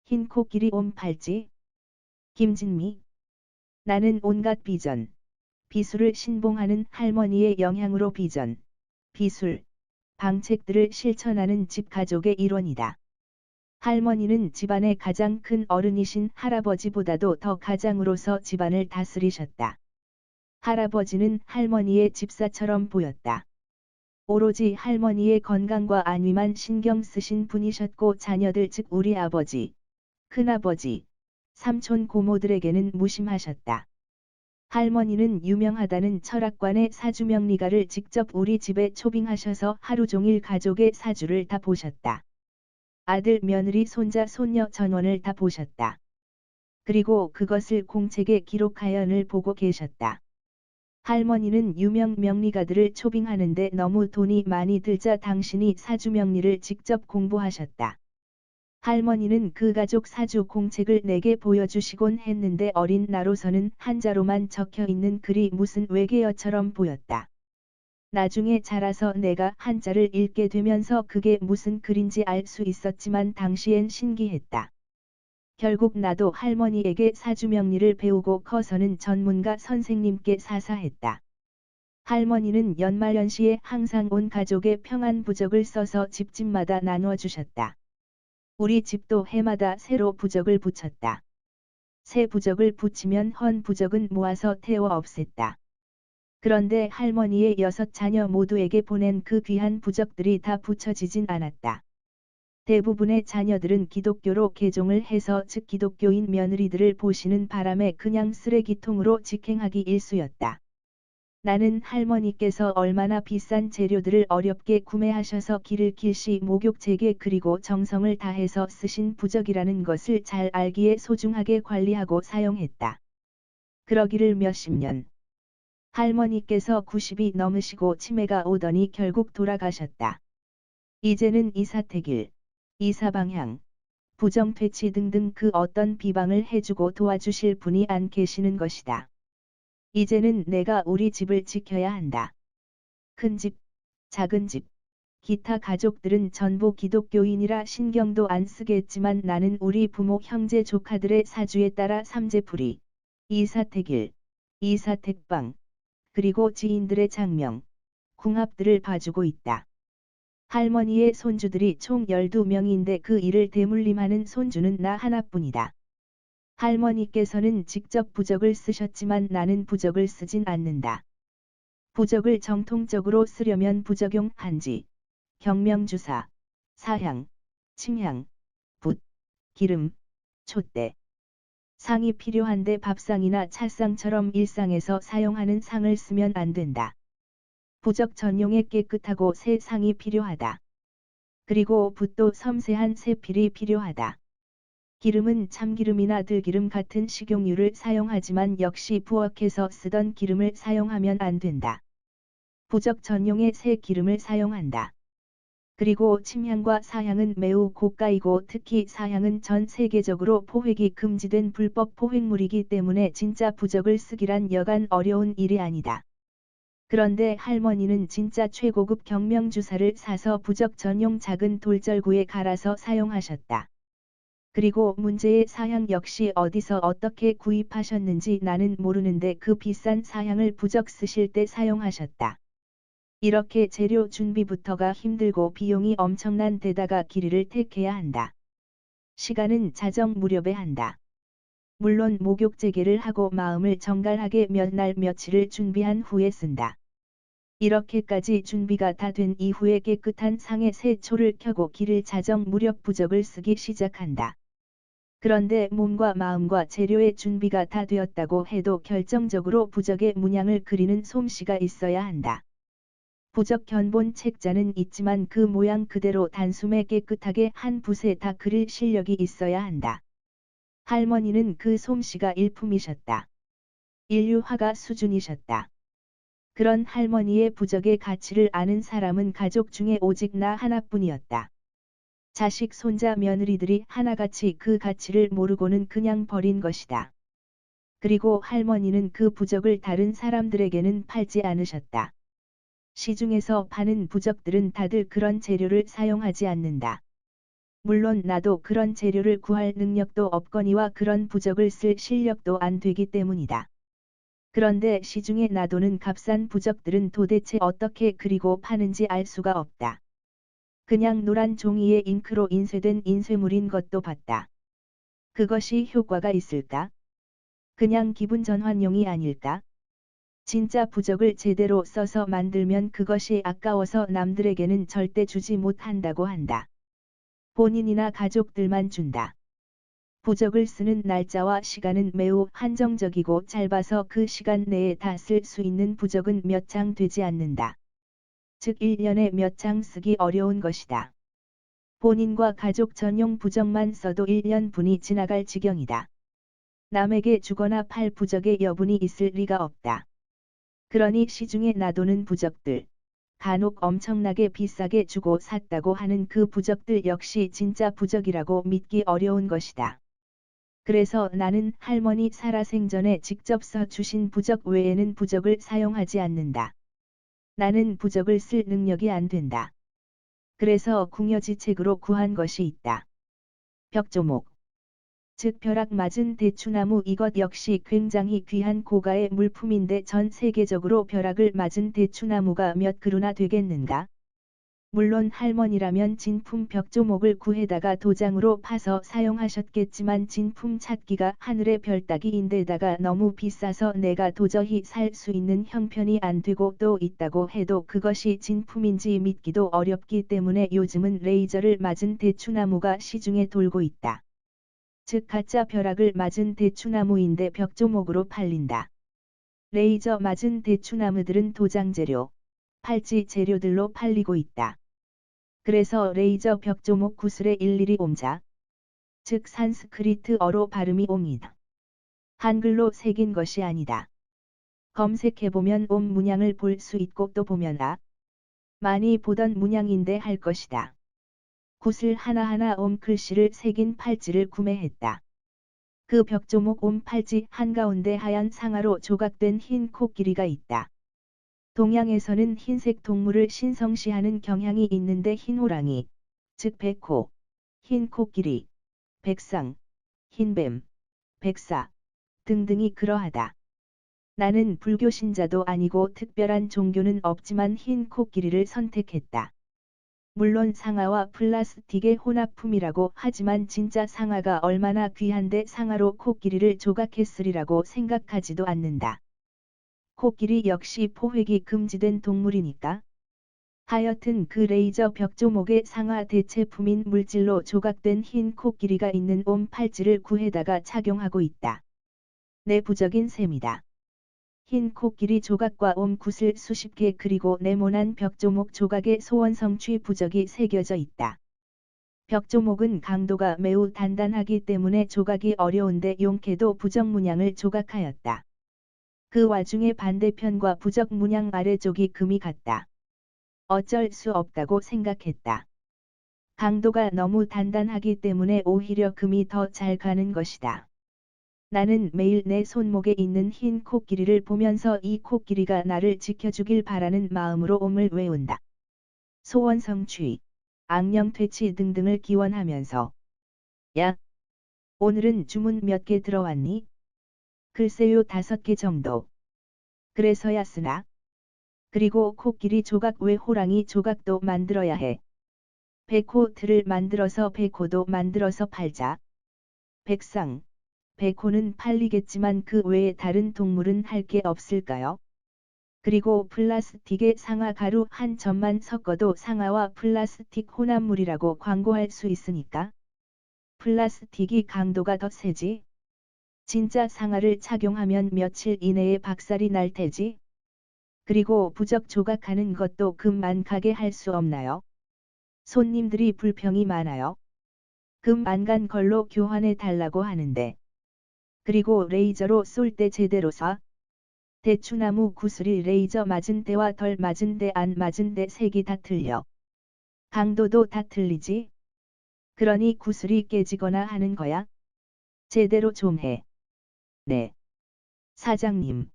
흰 코끼리 옴 팔찌. 김진미. 나는 온갖 비전, 비술을 신봉하는 할머니의 영향으로 비전, 비술, 방책들을 실천하는 집 가족의 일원이다. 할머니는 집안의 가장 큰 어른이신 할아버지보다도 더 가장으로서 집안을 다스리셨다. 할아버지는 할머니의 집사처럼 보였다. 오로지 할머니의 건강과 안위만 신경 쓰신 분이셨고 자녀들 즉 우리 아버지, 큰아버지, 삼촌 고모들에게는 무심하셨다. 할머니는 유명하다는 철학관의 사주명리가를 직접 우리 집에 초빙하셔서 하루 종일 가족의 사주를 다 보셨다. 아들, 며느리, 손자, 손녀 전원을 다 보셨다. 그리고 그것을 공책에 기록하여 늘 보고 계셨다. 할머니는 유명 명리가들을 초빙하는데 너무 돈이 많이 들자 당신이 사주명리를 직접 공부하셨다. 할머니는 그 가족 사주 공책을 내게 보여주시곤 했는데 어린 나로서는 한자로만 적혀 있는 글이 무슨 외계어처럼 보였다. 나중에 자라서 내가 한자를 읽게 되면서 그게 무슨 글인지 알 수 있었지만 당시엔 신기했다. 결국 나도 할머니에게 사주명리를 배우고 커서는 전문가 선생님께 사사했다. 할머니는 연말연시에 항상 온 가족의 평안 부적을 써서 집집마다 나누어주셨다. 우리 집도 해마다 새로 부적을 붙였다. 새 부적을 붙이면 헌 부적은 모아서 태워 없앴다. 그런데 할머니의 6자녀 모두에게 보낸 그 귀한 부적들이 다 붙여지진 않았다. 대부분의 자녀들은 기독교로 개종을 해서 즉 기독교인 며느리들을 보시는 바람에 그냥 쓰레기통으로 직행하기 일쑤였다. 나는 할머니께서 얼마나 비싼 재료들을 어렵게 구매하셔서 길을 길시 목욕제게 그리고 정성을 다해서 쓰신 부적이라는 것을 잘 알기에 소중하게 관리하고 사용했다. 그러기를 몇십 년. 할머니께서 90이 넘으시고 치매가 오더니 결국 돌아가셨다. 이제는 이사택일, 이사방향, 부정퇴치 등등 그 어떤 비방을 해주고 도와주실 분이 안 계시는 것이다. 이제는 내가 우리 집을 지켜야 한다. 큰 집, 작은 집, 기타 가족들은 전부 기독교인이라 신경도 안 쓰겠지만 나는 우리 부모 형제 조카들의 사주에 따라 삼재풀이, 이사택일, 이사택방, 그리고 지인들의 장명, 궁합들을 봐주고 있다. 할머니의 손주들이 총 12명인데 그 일을 대물림하는 손주는 나 하나뿐이다. 할머니께서는 직접 부적을 쓰셨지만 나는 부적을 쓰진 않는다. 부적을 정통적으로 쓰려면 부적용 한지, 경명주사, 사향, 침향, 붓, 기름, 촛대, 상이 필요한데 밥상이나 찻상처럼 일상에서 사용하는 상을 쓰면 안 된다. 부적 전용의 깨끗하고 새 상이 필요하다. 그리고 붓도 섬세한 새 필이 필요하다. 기름은 참기름이나 들기름 같은 식용유를 사용하지만 역시 부엌에서 쓰던 기름을 사용하면 안 된다. 부적 전용의 새 기름을 사용한다. 그리고 침향과 사향은 매우 고가이고 특히 사향은 전 세계적으로 포획이 금지된 불법 포획물이기 때문에 진짜 부적을 쓰기란 여간 어려운 일이 아니다. 그런데 할머니는 진짜 최고급 경명주사를 사서 부적 전용 작은 돌절구에 갈아서 사용하셨다. 그리고 문제의 사향 역시 어디서 어떻게 구입하셨는지 나는 모르는데 그 비싼 사향을 부적 쓰실 때 사용하셨다. 이렇게 재료 준비부터가 힘들고 비용이 엄청난 데다가 길이를 택해야 한다. 시간은 자정무렵에 한다. 물론 목욕제개를 하고 마음을 정갈하게 몇 날 며칠을 준비한 후에 쓴다. 이렇게까지 준비가 다 된 이후에 깨끗한 상에 새 초를 켜고 길을 자정 무렵 부적을 쓰기 시작한다. 그런데 몸과 마음과 재료의 준비가 다 되었다고 해도 결정적으로 부적의 문양을 그리는 솜씨가 있어야 한다. 부적 견본 책자는 있지만 그 모양 그대로 단숨에 깨끗하게 한 붓에 다 그릴 실력이 있어야 한다. 할머니는 그 솜씨가 일품이셨다. 인류 화가 수준이셨다. 그런 할머니의 부적의 가치를 아는 사람은 가족 중에 오직 나 하나뿐이었다. 자식, 손자, 며느리들이 하나같이 그 가치를 모르고는 그냥 버린 것이다. 그리고 할머니는 그 부적을 다른 사람들에게는 팔지 않으셨다. 시중에서 파는 부적들은 다들 그런 재료를 사용하지 않는다. 물론 나도 그런 재료를 구할 능력도 없거니와 그런 부적을 쓸 실력도 안 되기 때문이다. 그런데 시중에 놔두는 값싼 부적들은 도대체 어떻게 그리고 파는지 알 수가 없다. 그냥 노란 종이에 잉크로 인쇄된 인쇄물인 것도 봤다. 그것이 효과가 있을까? 그냥 기분 전환용이 아닐까? 진짜 부적을 제대로 써서 만들면 그것이 아까워서 남들에게는 절대 주지 못한다고 한다. 본인이나 가족들만 준다. 부적을 쓰는 날짜와 시간은 매우 한정적이고 짧아서 그 시간 내에 다 쓸 수 있는 부적은 몇 장 되지 않는다. 즉 1년에 몇 장 쓰기 어려운 것이다. 본인과 가족 전용 부적만 써도 1년분이 지나갈 지경이다. 남에게 주거나 팔 부적의 여분이 있을 리가 없다. 그러니 시중에 놔두는 부적들, 간혹 엄청나게 비싸게 주고 샀다고 하는 그 부적들 역시 진짜 부적이라고 믿기 어려운 것이다. 그래서 나는 할머니 살아생전에 직접 써주신 부적 외에는 부적을 사용하지 않는다. 나는 부적을 쓸 능력이 안 된다. 그래서 궁여지책으로 구한 것이 있다. 벽조목. 즉 벼락 맞은 대추나무 이것 역시 굉장히 귀한 고가의 물품인데 전 세계적으로 벼락을 맞은 대추나무가 몇 그루나 되겠는가? 물론 할머니라면 진품 벽조목을 구해다가 도장으로 파서 사용하셨겠지만 진품 찾기가 하늘의 별 따기인데다가 너무 비싸서 내가 도저히 살 수 있는 형편이 안 되고 또 있다고 해도 그것이 진품인지 믿기도 어렵기 때문에 요즘은 레이저를 맞은 대추나무가 시중에 돌고 있다. 즉 가짜 벼락을 맞은 대추나무인데 벽조목으로 팔린다. 레이저 맞은 대추나무들은 도장재료, 팔찌 재료들로 팔리고 있다. 그래서 레이저 벽조목 구슬에 일일이 옴자, 즉 산스크리트어로 발음이 옴이다. 한글로 새긴 것이 아니다. 검색해보면 옴 문양을 볼 수 있고 또 보면 많이 보던 문양인데 할 것이다. 구슬 하나하나 옴 글씨를 새긴 팔찌를 구매했다. 그 벽조목 옴 팔찌 한가운데 하얀 상아로 조각된 흰 코끼리가 있다. 동양에서는 흰색 동물을 신성시하는 경향이 있는데 흰 호랑이, 즉 백호, 흰 코끼리, 백상, 흰뱀, 백사 등등이 그러하다. 나는 불교 신자도 아니고 특별한 종교는 없지만 흰 코끼리를 선택했다. 물론 상아와 플라스틱의 혼합품이라고 하지만 진짜 상아가 얼마나 귀한데 상아로 코끼리를 조각했으리라고 생각하지도 않는다. 코끼리 역시 포획이 금지된 동물이니까. 하여튼 그 레이저 벽조목의 상아 대체품인 물질로 조각된 흰 코끼리가 있는 옴 팔찌를 구해다가 착용하고 있다. 내부적인 셈이다. 흰 코끼리 조각과 옴 구슬 수십 개 그리고 네모난 벽조목 조각에 소원성취 부적이 새겨져 있다. 벽조목은 강도가 매우 단단하기 때문에 조각이 어려운데 용케도 부적 문양을 조각하였다. 그 와중에 반대편과 부적 문양 아래쪽이 금이 같다. 어쩔 수 없다고 생각했다. 강도가 너무 단단하기 때문에 오히려 금이 더 잘 가는 것이다. 나는 매일 내 손목에 있는 흰 코끼리를 보면서 이 코끼리가 나를 지켜주길 바라는 마음으로 옴을 외운다. 소원 성취, 악령 퇴치 등등을 기원하면서 야, 오늘은 주문 몇 개 들어왔니? 글쎄요 5개 정도. 그래서야 쓰나? 그리고 코끼리 조각 외 호랑이 조각도 만들어야 해. 백호 틀을 만들어서 백호도 만들어서 팔자. 백상, 백호는 팔리겠지만 그 외에 다른 동물은 할 게 없을까요? 그리고 플라스틱에 상아 가루 한 점만 섞어도 상아와 플라스틱 혼합물이라고 광고할 수 있으니까. 플라스틱이 강도가 더 세지. 진짜 상아를 착용하면 며칠 이내에 박살이 날 테지. 그리고 부적 조각하는 것도 금만 가게 할 수 없나요? 손님들이 불평이 많아요. 금 안 간 걸로 교환해 달라고 하는데. 그리고 레이저로 쏠 때 제대로 쏴. 대추나무 구슬이 레이저 맞은 데와 덜 맞은 데 안 맞은 데 색이 다 틀려. 강도도 다 틀리지. 그러니 구슬이 깨지거나 하는 거야. 제대로 좀 해. 네. 사장님.